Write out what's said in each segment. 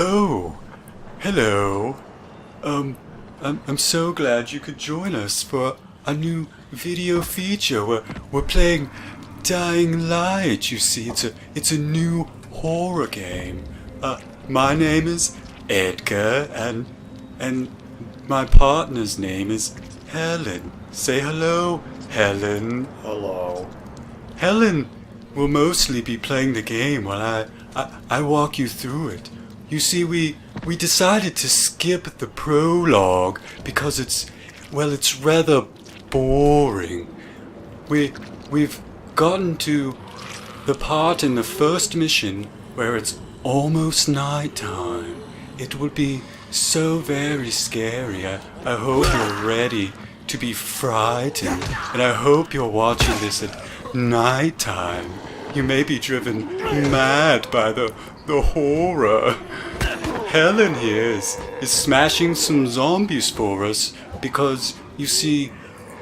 Oh, hello. I'm so glad you could join us for a new video feature. We're playing Dying Light. You see, it's a new horror game. My name is Edgar, and my partner's name is Helen. Say hello, Helen. Hello. Helen will mostly be playing the game while I walk you through it. You see, we decided to skip the prologue because it's rather boring. We've gotten to the part in the first mission where it's almost nighttime. It will be so very scary. I hope you're ready to be frightened, and I hope you're watching this at nighttime. You may be driven mad by the horror. Helen here is smashing some zombies for us because, you see,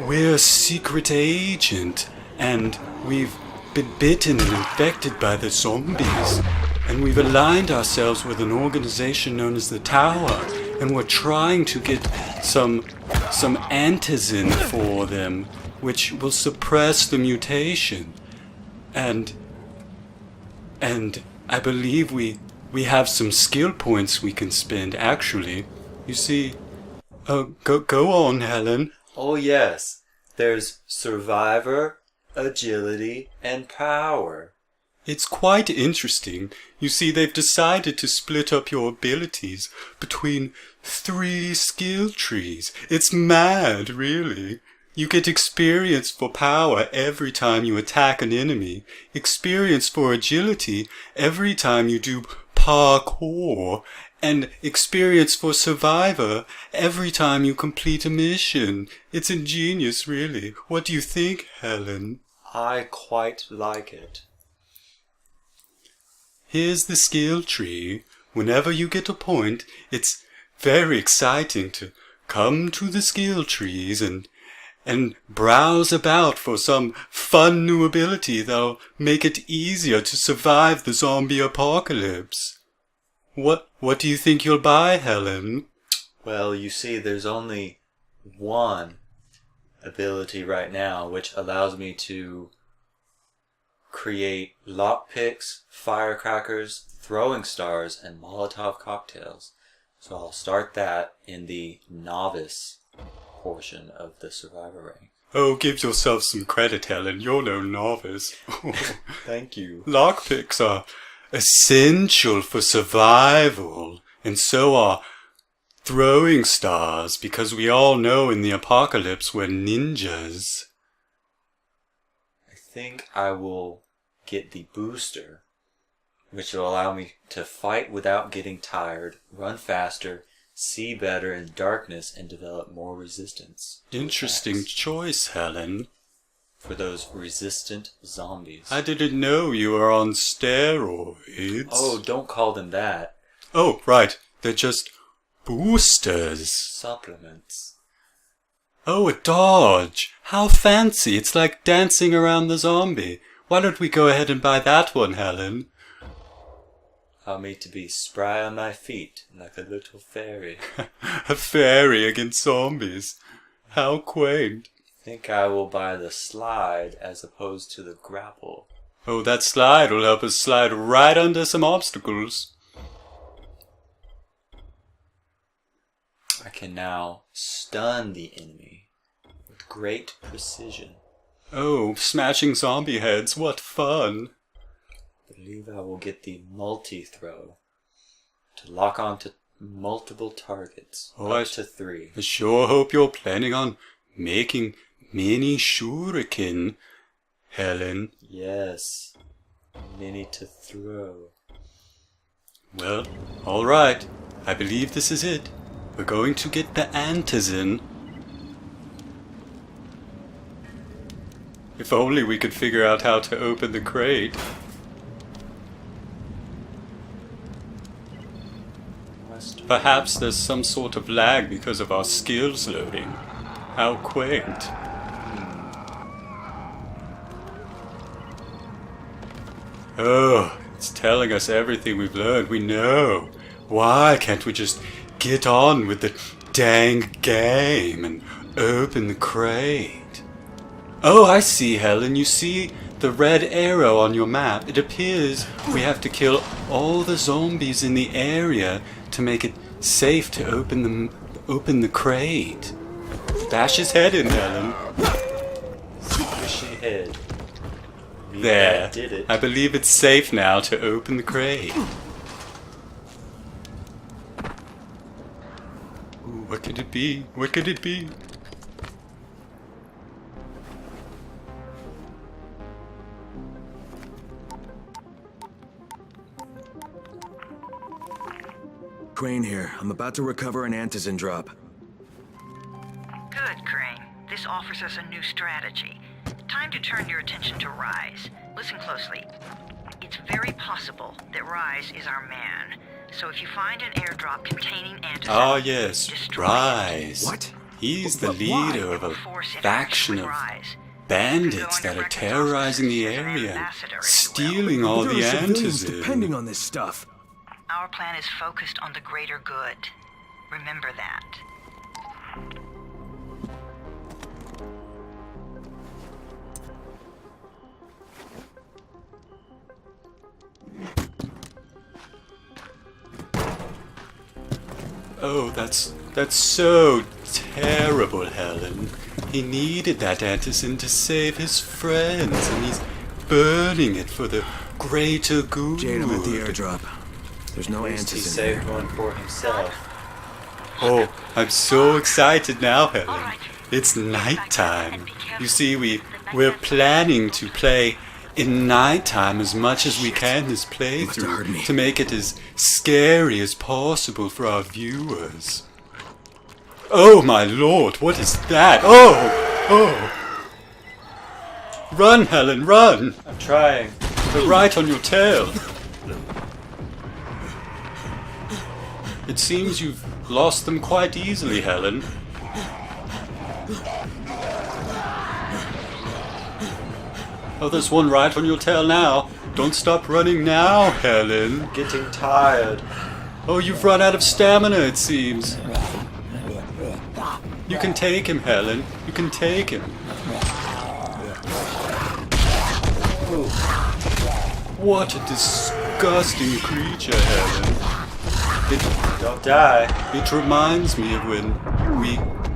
we're a secret agent and we've been bitten and infected by the zombies, and we've aligned ourselves with an organization known as the Tower, and we're trying to get some antizin for them, which will suppress the mutation. And I believe we have some skill points we can spend, actually. You see, go on, Helen. Oh yes, there's survivor, agility, and power. It's quite interesting. You see, they've decided to split up your abilities between 3 skill trees. It's mad, really. You get experience for power every time you attack an enemy, experience for agility every time you do parkour, and experience for survivor every time you complete a mission. It's ingenious, really. What do you think, Helen? I quite like it. Here's the skill tree. Whenever you get a point, it's very exciting to come to the skill trees and browse about for some fun new ability that'll make it easier to survive the zombie apocalypse. What do you think you'll buy, Helen? Well, you see, there's only one ability right now which allows me to create lockpicks, firecrackers, throwing stars, and Molotov cocktails. So I'll start that in the novice portion of the survivor rank. Oh, give yourself some credit, Helen. You're no novice. Thank you. Lockpicks are essential for survival, and so are throwing stars, because we all know in the apocalypse we're ninjas. I think I will get the booster, which will allow me to fight without getting tired, run faster, see better in darkness, and develop more resistance. Interesting choice, Helen. For those resistant zombies. I didn't know you were on steroids. Oh, don't call them that. Oh, right. They're just boosters. Supplements. Oh, a dodge. How fancy. It's like dancing around the zombie. Why don't we go ahead and buy that one, Helen? Allow me to be spry on my feet, like a little fairy. A fairy against zombies. How quaint. I think I will buy the slide as opposed to the grapple. Oh, that slide will help us slide right under some obstacles. I can now stun the enemy with great precision. Oh, smashing zombie heads, what fun. I believe I will get the multi-throw to lock onto multiple targets, up to 3. I sure hope you're planning on making mini shuriken, Helen. Yes, many to throw. Well, alright. I believe this is it. We're going to get the antizin. If only we could figure out how to open the crate. Perhaps there's some sort of lag because of our skills loading. How quaint. Oh, it's telling us everything we've learned. We know. Why can't we just get on with the dang game and open the crate? Oh, I see, Helen. You see the red arrow on your map? It appears we have to kill all the zombies in the area to make it safe to open the crate. Bash his head in, Helen. Squishy head. There. That did it. I believe it's safe now to open the crate. Ooh, what could it be? What could it be? Crane here. I'm about to recover an antizin drop. Good, Crane. This offers us a new strategy. Time to turn your attention to Rise. Listen closely. It's very possible that Rise is our man. So if you find an airdrop containing antizin, Ah, yes, destroy Rise. What? He's the But why? leader of a Force interaction faction with of Rise. bandits that are terrorizing the area, stealing all There the are civilians depending antizin. on this stuff. Our plan is focused on the greater good. Remember that. Oh, that's so terrible, Helen. He needed that antizin to save his friends, and he's burning it for the greater good. Jade, I'm at the airdrop. There's no At least he antizin saved here. one for himself. Oh, I'm so excited now, Helen. It's nighttime. You see, we're planning to play in nighttime as much as we can this Must have heard me. playthrough to make it as scary as possible for our viewers. Oh my lord, what is that? Oh! Run, Helen, run! I'm trying. They're right on your tail. It seems you've lost them quite easily, Helen. Oh, there's one right on your tail now. Don't stop running now, Helen. Getting tired. Oh, you've run out of stamina, it seems. You can take him, Helen. You can take him. What a disgusting creature, Helen. Don't die. It reminds me of when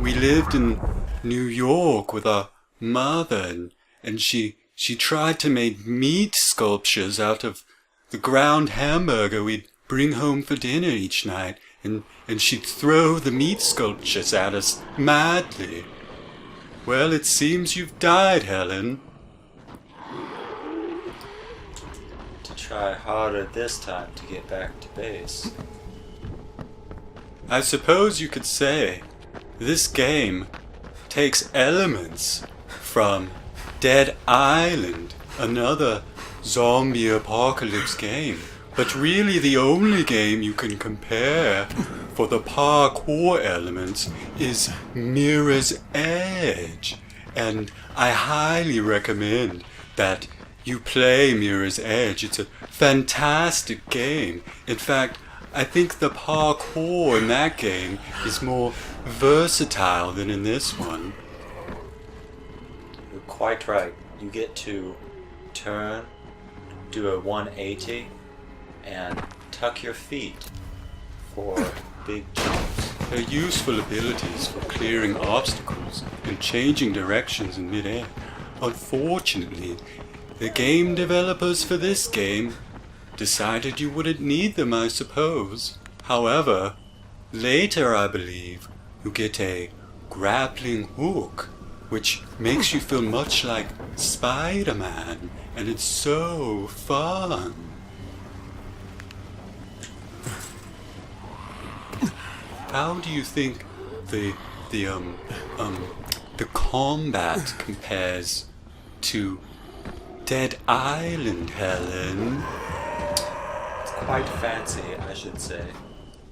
we lived in New York with our mother, and she tried to make meat sculptures out of the ground hamburger we'd bring home for dinner each night, and she'd throw the meat sculptures at us madly. Well, it seems you've died, Helen. To try harder this time to get back to base. I suppose you could say this game takes elements from Dead Island, another zombie apocalypse game, but really the only game you can compare for the parkour elements is Mirror's Edge, and I highly recommend that you play Mirror's Edge. It's a fantastic game. In fact, I think the parkour in that game is more versatile than in this one. You're quite right. You get to turn, do a 180, and tuck your feet for big jumps. They're useful abilities for clearing obstacles and changing directions in midair. Unfortunately, the game developers for this game decided you wouldn't need them, I suppose. However, later I believe you get a grappling hook, which makes you feel much like Spider-Man, and it's so fun. How do you think the combat compares to Dead Island, Helen? Quite fancy, I should say.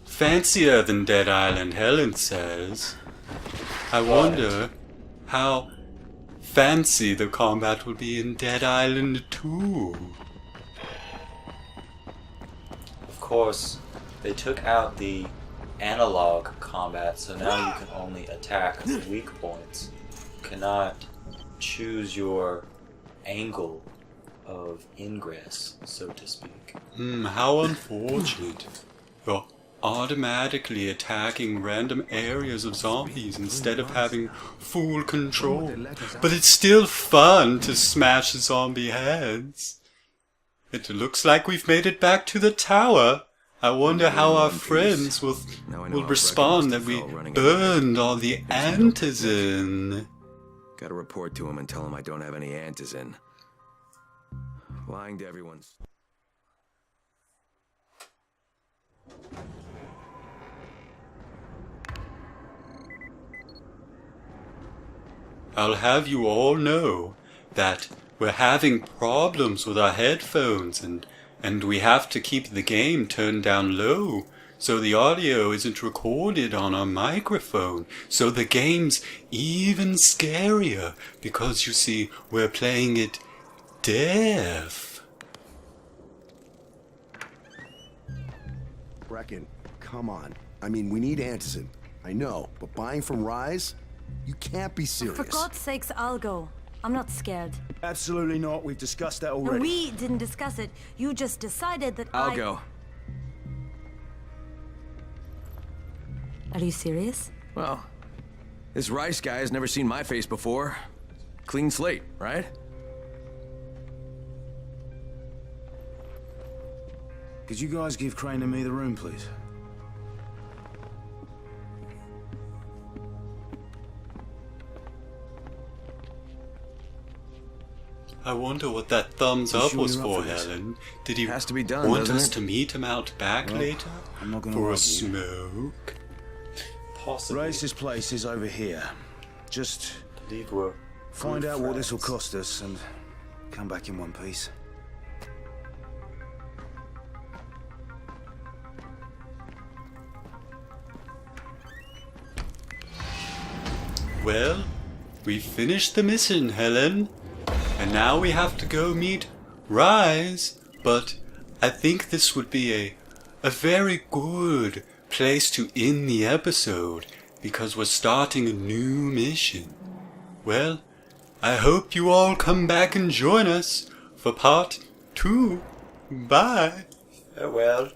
Fancier than Dead Island, Helen says. I wonder how fancy the combat will be in Dead Island 2. Of course, They took out the analog combat, so now you can only attack weak points. You cannot choose your angle of ingress, so to speak. How unfortunate. You're automatically attacking random areas of zombies instead of having full control. But it's still fun to smash zombie heads. It looks like we've made it back to the tower. I wonder how our friends will respond that we burned all the antizin. Gotta report to him and tell him I don't have any antizin. Lying to everyone's... I'll have you all know that we're having problems with our headphones and we have to keep the game turned down low so the audio isn't recorded on our microphone. So the game's even scarier because, you see, we're playing it deaf. Brecken, come on. I mean, we need antizin. I know, but buying from Rise? You can't be serious. For God's sakes, I'll go. I'm not scared. Absolutely not. We've discussed that No, already. we didn't discuss it. You just decided that I'll go. Are you serious? Well, this Rice guy has never seen my face before. Clean slate, right? Could you guys give Crane and me the room, please? I wonder what that thumbs up sure was you're up for, for this? Helen. Did he Has to be done, want doesn't us it? to meet him out back Well, later? I'm not gonna For a argue. smoke? Possibly. Race's place is over here. Just Indeed, we're find good out what this will friends. cost us and come back in one piece. Well, we finished the mission, Helen. And now we have to go meet Rise. But I think this would be a very good place to end the episode, because we're starting a new mission. Well, I hope you all come back and join us for part 2. Bye. Farewell.